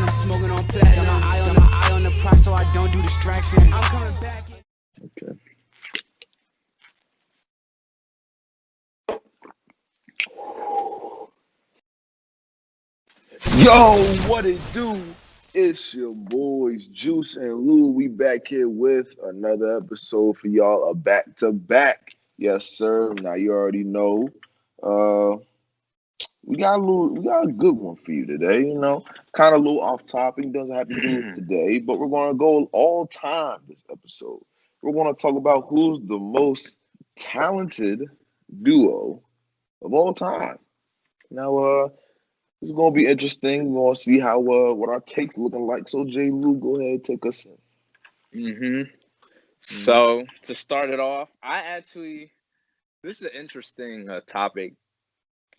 and I'm smoking on platinum. Got my eye on the prize so I don't do distractions. I'm coming back. Okay. Yo, what it do? It's your boys Juice and Lou. We back here with another episode for y'all, a back to back. Yes, sir. Now you already know. Uh, we got a good one for you today. Kind of a little off topic. Doesn't have to do with today, but we're gonna go all time this episode. We're gonna talk about who's the most talented duo of all time. Now, it's gonna be interesting. We're gonna see how what our takes looking like. So J. Lou, go ahead, take us in. Mm-hmm. Mhm. So to start it off, this is an interesting topic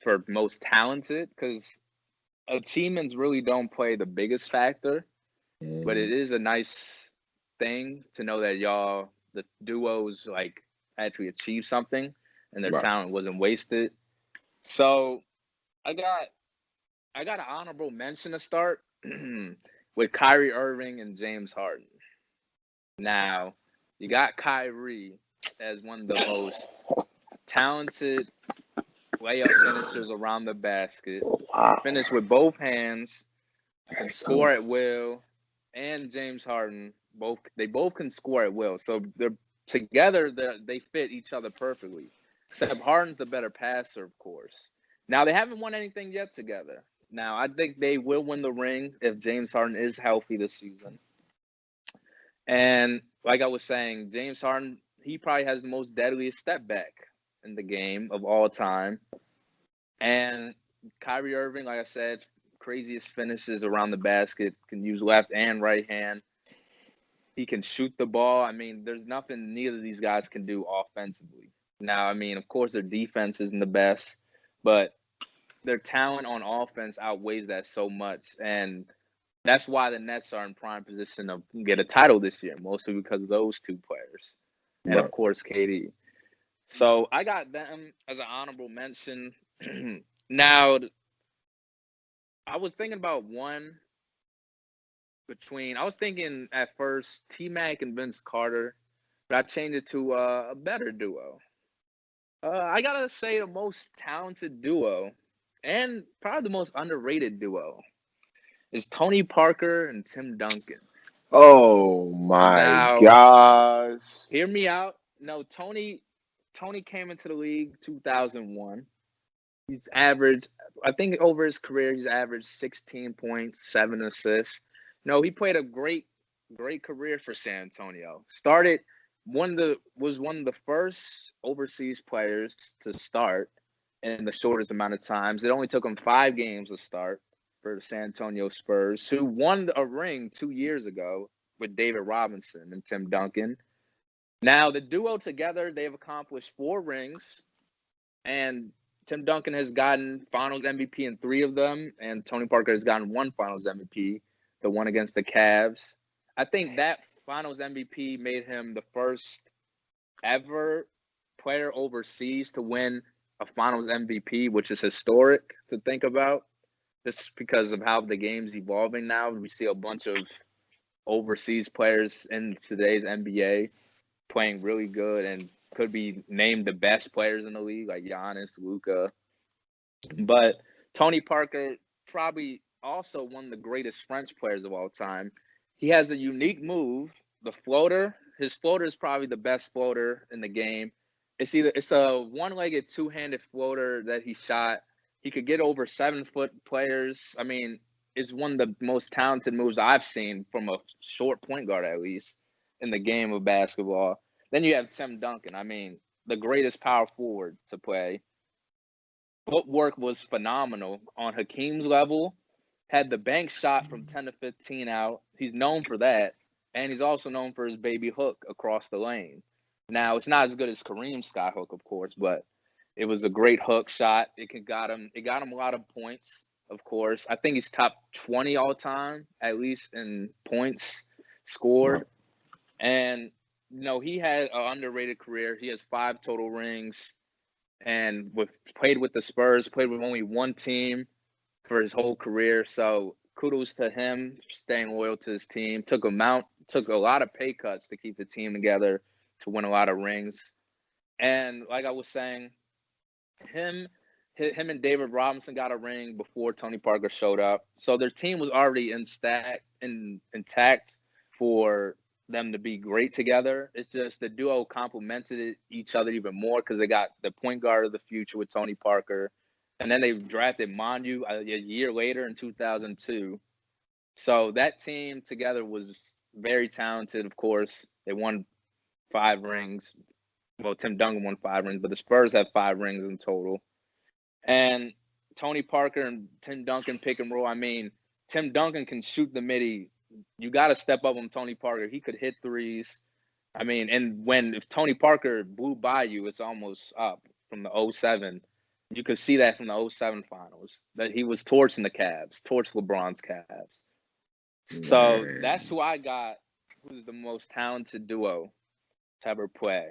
for most talented because achievements really don't play the biggest factor, but it is a nice thing to know that the duos, like actually achieved something and their Right. talent wasn't wasted. So I got I got an honorable mention to start with Kyrie Irving and James Harden. Now, you got Kyrie as one of the most talented layup finishers around the basket. Wow. Finish with both hands, can score at will, and James Harden both can score at will. So they're together. They fit each other perfectly. Except Harden's the better passer, of course. Now they haven't won anything yet together. Now I think they will win the ring if James Harden is healthy this season. And like I was saying, James Harden, he probably has the most deadliest step back in the game of all time. And Kyrie Irving, like I said, craziest finishes around the basket, can use left and right hand. He can shoot the ball. I mean, there's nothing neither of these guys can do offensively. Now, I mean, of course, their defense isn't the best, but their talent on offense outweighs that so much. And that's why the Nets are in prime position to get a title this year, mostly because of those two players. And, Right. of course, KD. So I got them as an honorable mention. Now, I was thinking about I was thinking at first T-Mac and Vince Carter, but I changed it to a better duo. I got to say the most talented duo and probably the most underrated duo is Tony Parker and Tim Duncan. Oh my Now, gosh. hear me out. No, Tony came into the league 2001. He's averaged, I think over his career, he's averaged 16 points, 7 assists. No, he played a great career for San Antonio. Was one of the first overseas players to start in the shortest amount of times. It only took him 5 games to start for the San Antonio Spurs, who won a ring 2 years ago with David Robinson and Tim Duncan. Now, the duo together, they've accomplished 4 rings, and Tim Duncan has gotten Finals MVP in 3 of them, and Tony Parker has gotten 1 Finals MVP, the one against the Cavs. I think that Finals MVP made him the first ever player overseas to win a Finals MVP, which is historic to think about. Just because of how the game's evolving now, we see a bunch of overseas players in today's NBA playing really good and could be named the best players in the league, like Giannis, Luka. But Tony Parker, probably also one of the greatest French players of all time. He has a unique move, the floater. His floater is probably the best floater in the game. It's a one-legged, two-handed floater that he shot. He could get over 7-foot players. I mean, it's one of the most talented moves I've seen from a short point guard, at least, in the game of basketball. Then you have Tim Duncan. I mean, the greatest power forward to play. Footwork was phenomenal on Hakeem's level. Had the bank shot from 10 to 15 out. He's known for that. And he's also known for his baby hook across the lane. Now, it's not as good as Kareem's skyhook, of course, but it was a great hook shot. It got him a lot of points, of course. I think he's top 20 all time, at least in points scored. And he had an underrated career. He has 5 total rings, and played with the Spurs. Played with only one team for his whole career. So kudos to him staying loyal to his team. Took a lot of pay cuts to keep the team together, to win a lot of rings. And like I was saying, him and David Robinson got a ring before Tony Parker showed up. So their team was already intact for them to be great together. It's just the duo complemented each other even more because they got the point guard of the future with Tony Parker. And then they drafted Manu a year later in 2002. So that team together was very talented, of course. They won 5 rings. Well, Tim Duncan won 5 rings, but the Spurs have 5 rings in total. And Tony Parker and Tim Duncan pick and roll. I mean, Tim Duncan can shoot the midi. You got to step up on Tony Parker. He could hit threes. I mean, and if Tony Parker blew by you, it's almost up from the 07. You could see that from the 07 finals, that he was torching the Cavs, torched LeBron's Cavs. So that's who I got, who's the most talented duo to ever play.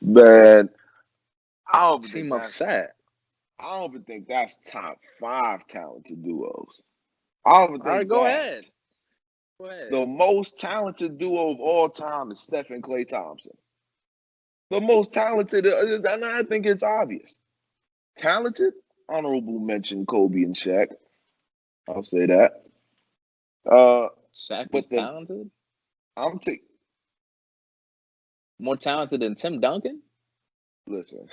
Man, I don't Seem upset. I don't even think that's top 5 talented duos. I don't even think All right, go ahead. The most talented duo of all time is Steph and Klay Thompson. The most talented, and I think it's obvious. Talented, honorable mention Kobe and Shaq. I'll say that. Shaq was talented? I'm taking more talented than Tim Duncan? Listen.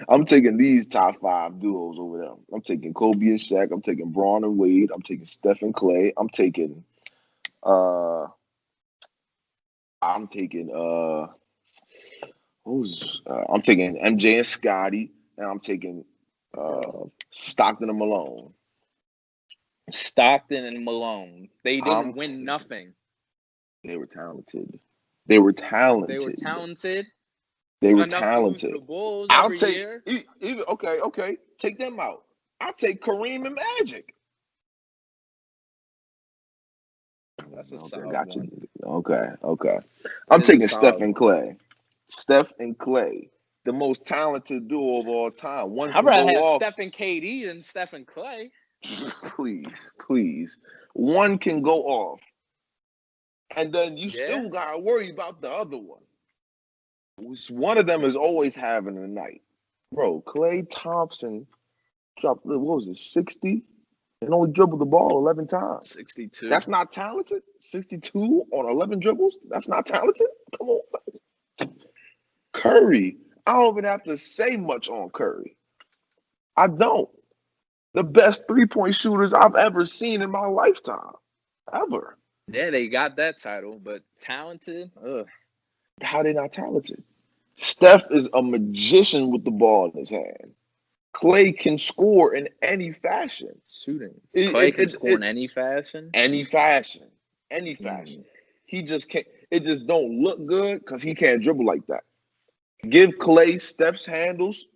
I'm taking these top 5 duos over them. I'm taking Kobe and Shaq. I'm taking Braun and Wade. I'm taking Steph and Klay. I'm taking I'm taking MJ and Scotty, and I'm taking Stockton and Malone. Stockton and Malone. They didn't win nothing. They were talented. They were talented. The Bulls I'll take year. Even okay. Take them out. I'll take Kareem and Magic. That's a solid gotcha. one. Okay. I'm taking Steph and Klay. Steph and Klay, the most talented duo of all time. I'd rather have Steph and KD than Steph and Klay. Please. One can go off. And then you still got to worry about the other one. One of them is always having a night. Bro, Klay Thompson dropped, what was it, 60? And only dribbled the ball 11 times. 62. That's not talented? 62 on 11 dribbles? That's not talented? Come on. Curry. I don't even have to say much on Curry. I don't. The best three-point shooters I've ever seen in my lifetime. Ever. Yeah, they got that title, but talented? Ugh. How they not talented? Steph is a magician with the ball in his hand. Klay can score in any fashion. Shooting. Klay can score in any fashion? Any fashion. He just can't. It just don't look good because he can't dribble like that. Give Klay Steph's handles.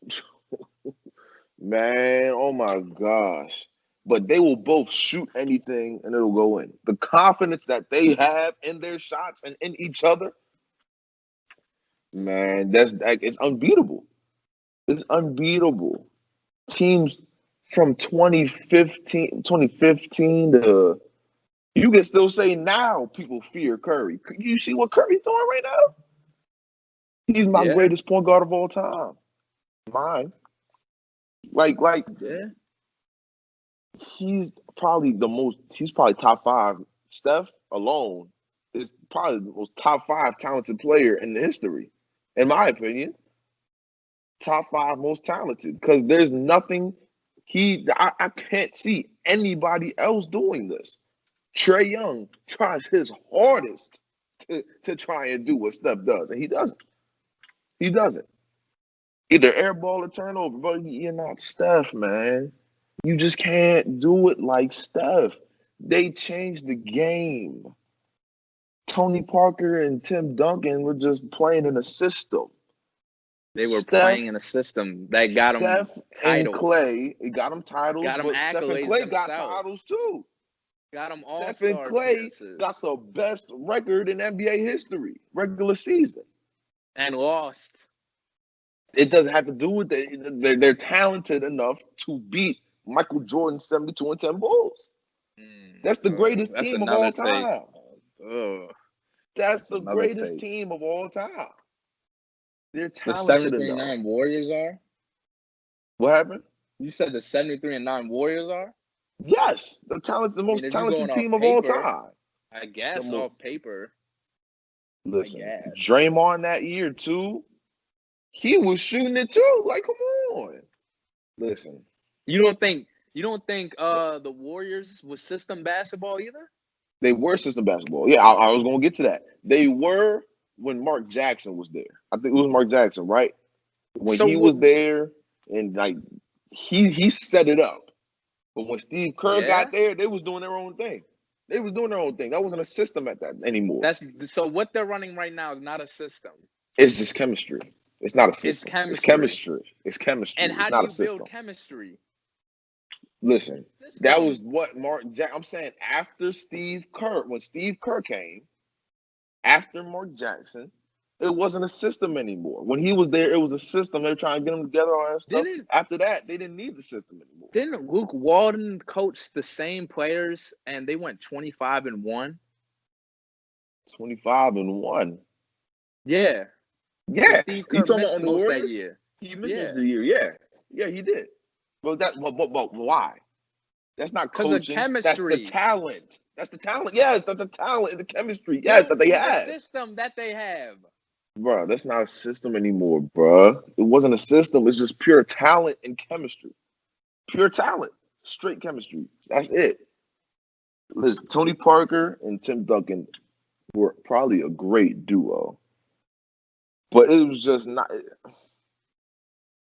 Man, oh my gosh. But they will both shoot anything and it'll go in. The confidence that they have in their shots and in each other, man, it's unbeatable. It's unbeatable. Teams from 2015 to, you can still say now people fear Curry. You see what Curry's doing right now? He's my greatest point guard of all time. Mine. He's probably top 5. Steph alone is probably the most top 5 talented player in the history, in my opinion. Top 5 most talented, because there's nothing I can't see anybody else doing this. Trae Young tries his hardest to try and do what Steph does, and he doesn't. Either air ball or turnover, but you're not Steph, man. You just can't do it like Steph. They changed the game. Tony Parker and Tim Duncan were just playing in a system. They were playing in a system that got them titles. And Klay, it got them titles, but Steph and Klay got titles too. Got them all. Steph and Klay got the best record in NBA history, regular season. And lost. It doesn't have to do with it. They're talented enough to beat Michael Jordan's 72 and 10 Bulls. That's the greatest That's team of another all take. time. Ugh, That's the another greatest take. team of all time. They're The talented 73 and enough. 9 Warriors are? What happened? You said the 73 and 9 Warriors are? Yes, the I mean, most if you're going talented off team of all paper, time. I guess Most, off paper, I listen, guess. Draymond that year too. He was shooting it too. Like, come on. Listen, You don't think the Warriors was system basketball either? they were system basketball. Yeah, I was gonna get to that. They were when Mark Jackson was there. I think it was Mark Jackson, right? When So he was there, and like he set it up. But when Steve Kerr yeah, got there, they was doing their own thing. They was doing their own thing. That wasn't a system at that anymore. that's so what they're running right now is not a system. It's just chemistry. It's not a system. It's chemistry. It's chemistry. It's chemistry. And how It's do not a you build system. chemistry? Listen, System. that was what Mark Jackson. I'm saying after Steve Kerr, when Steve Kerr came, after Mark Jackson, it wasn't a system anymore. When he was there, it was a system. They were trying to get them together, all that stuff. After that, they didn't need the system anymore. Didn't Luke Walton coach the same players and they went 25-1? 25-1. Yeah. Yeah. Steve You Kerr talking missed about on the most that Warriors? year. He missed most of the year. Yeah. Yeah, he did. But why? That's not Because of coaching. chemistry. That's the talent. That's the talent. Yes, that's the talent and the chemistry. Yes, that they have. The system that they have. Bro, that's not a system anymore, bro. It wasn't a system. It's just pure talent and chemistry. Pure talent. Straight chemistry. That's it. Listen, Tony Parker and Tim Duncan were probably a great duo. But it was just not.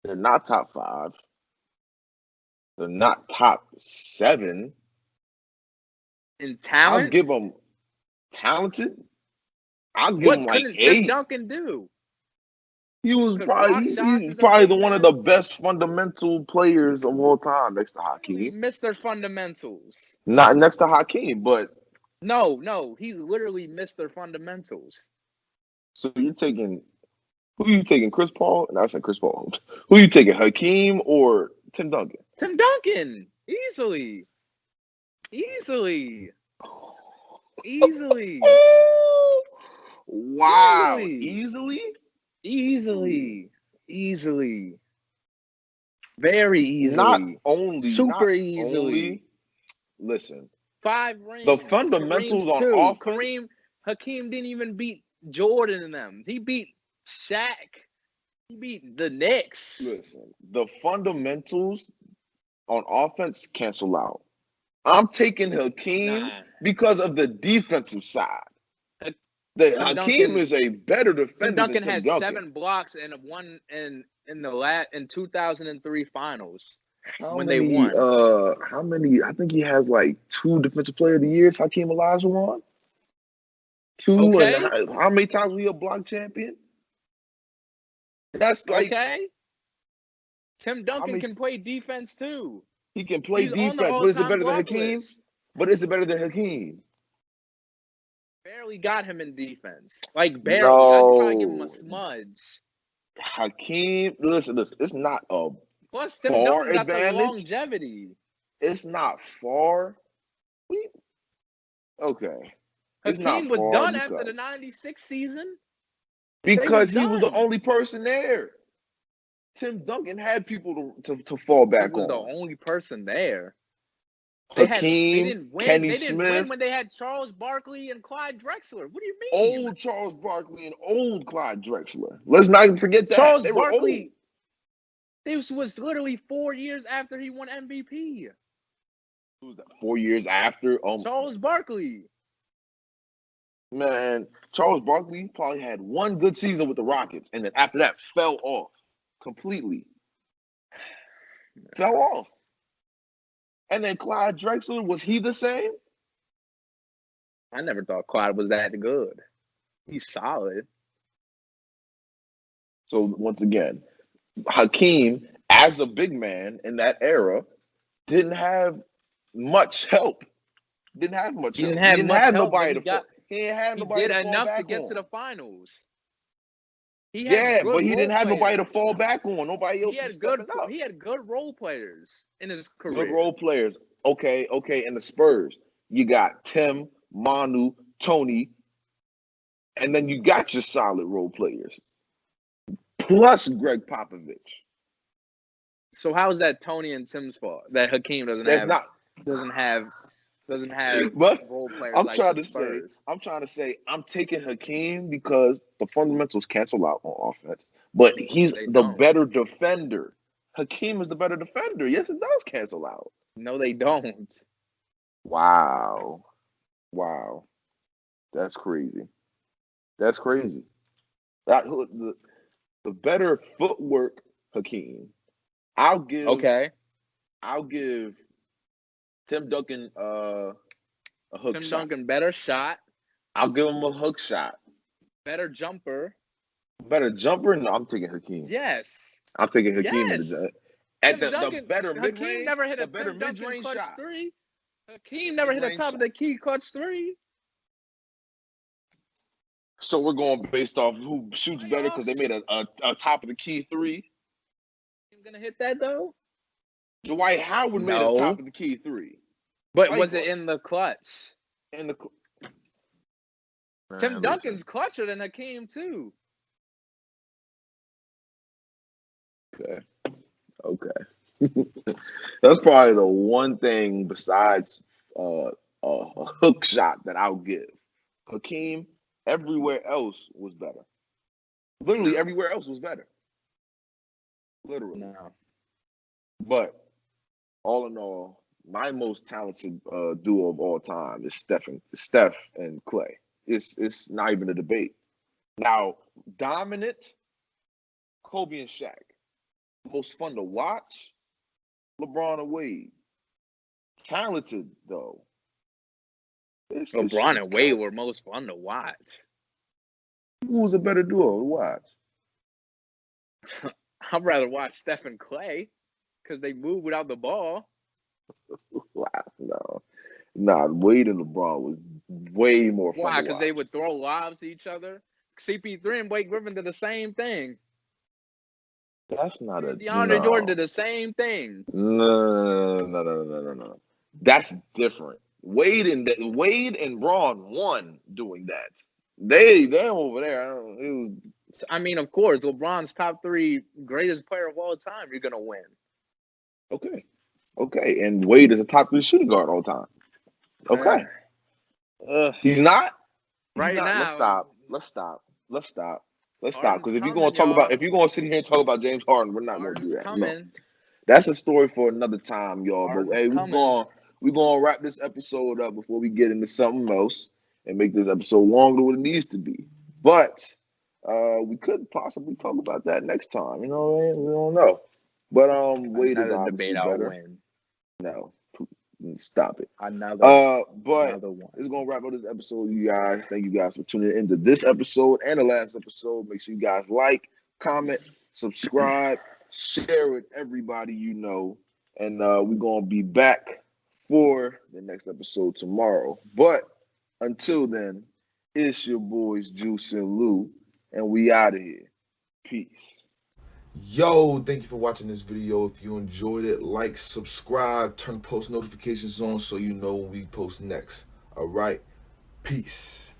They're not top 5. They're not top 7. In talent? I'll give them talented. I'll give What him like couldn't 8. Tim Duncan do? He was Could probably block shots he's as a probably big one of man? the best fundamental players of all time next to Really Hakeem. Mr. Fundamentals. Not next to Hakeem, but No, he's literally Mr. Fundamentals. so you're taking who are you taking? Chris Paul? No, I said Chris Paul. Who are you taking? Hakeem or Tim Duncan? Tim Duncan. Easily. Wow. Easily. Very easily. Not only. Super easily. Listen. 5 rings. The fundamentals Kareem's on 2. offense. Hakeem didn't even beat Jordan in them. He beat Shaq. He beat the Knicks. Listen, the fundamentals on offense cancel out. I'm taking Hakeem because of the defensive side. Hakeem is a better defender. Duncan than had Tim Duncan. 7 blocks and one in the 2003 finals they won. How many? I think he has like 2 defensive player of the years. Hakeem Olajuwon. 2. Okay. And how many times were he a block champion? That's like okay. Tim Duncan can play defense too. He can play defense, but is it better than Hakeem? But is it better than Hakeem? Barely got him in defense. Like barely. No. I'd probably give him a smudge. Hakeem, listen, it's not a plus Tim Duncan got the longevity. It's not far. Okay. Hakeem was done after the 96 season. Because he was the only person there. Tim Duncan had people to fall back on. He was the only person there. Hakeem, Kenny Smith. They didn't win when they had Charles Barkley and Clyde Drexler. What do you mean? Old Charles Barkley and old Clyde Drexler. Let's not forget that. Charles Barkley, this was literally 4 years after he won MVP. Who was that? 4 years after? Charles Barkley. Man, Charles Barkley probably had 1 good season with the Rockets, and then after that fell off completely. Fell off. And then Clyde Drexler, was he the same? I never thought Clyde was that good. He's solid. So once again, Hakeem, as a big man in that era, didn't have much help. He didn't have nobody to fall. He didn't have nobody He did to fall enough back to get on. to the finals. He had Yeah, good but he role didn't have nobody to players. fall back on. Nobody else He was had good. stepping up. He had good role players in his Good career. role players. Okay. And the Spurs, you got Tim, Manu, Tony, and then you got your solid role players. Plus Greg Popovich. So how is that Tony and Tim's fault that Hakeem That's not. doesn't have But role players I'm like trying the to say, Spurs? I'm taking Hakeem because the fundamentals cancel out on offense, but he's They the don't. better defender. Hakeem is the better defender. Yes, it does cancel out. No, they don't. Wow, that's crazy. That's crazy. That the better footwork, Hakeem. I'll give Okay. Tim Duncan a hook Tim shot. Duncan, better shot, I'll give him a hook shot. better jumper. Better jumper? No, I'm taking Hakeem. Yes. I'm taking Hakeem Yes. at Tim the Duncan, better mid Hakeem range. never hit a The better Tim mid Duncan range clutch shot. three. Hakeem never hit a Mid-range top of the key clutch three. So we're going based off who shoots better because they made a top of the key three. You gonna hit that though? Dwight Howard made a No. top of the key three. But Like was what? it in the clutch? In the Tim Duncan's clutcher than Hakeem too. Okay. That's probably the one thing besides a hook shot that I'll give. Hakeem, everywhere else was better. Literally everywhere else was better. Literally. No. But all in all, my most talented duo of all time is Steph and Clay. It's not even a debate. Now, dominant, Kobe and Shaq. Most fun to watch, LeBron and Wade. Talented though. LeBron and Wade were most fun to watch. Who was a better duo to watch? I'd rather watch Steph and Clay because they move without the ball. Wow, no. Nah, Wade and LeBron was way more fun. Why? to Because watch. they would throw lobs to each other. CP3 and Blake Griffin did the same thing. That's not a DeAndre Jordan did the same thing. No. That's different. Wade and Braun won doing that. They're over there. I mean, of course, LeBron's top three greatest player of all time. You're gonna win. Okay. And Wade is a top 3 shooting guard all time. Okay. He's not. Right now. Let's stop. Because Harden's if you're coming, going to talk about, y'all. if you're going to sit here and talk about James Harden, we're not going to do Harden's that. coming. No. That's a story for another time, y'all. Harden's But hey, we're coming. going to wrap this episode up before we get into something else and make this episode longer than what it needs to be. But we could possibly talk about that next time. You know what I mean? We don't know. But Wade is Another obviously debate I'll better. win. No, stop it. Another but one. it's gonna wrap up this episode, you guys. Thank you guys for tuning into this episode and the last episode. Make sure you guys like, comment, subscribe, share with everybody you know, and we're gonna be back for the next episode tomorrow. But until then, it's your boys Juice and Lou, and we out of here. Peace. Yo, thank you for watching this video. If you enjoyed it, like, subscribe, turn post notifications on so you know when we post next. All right, peace.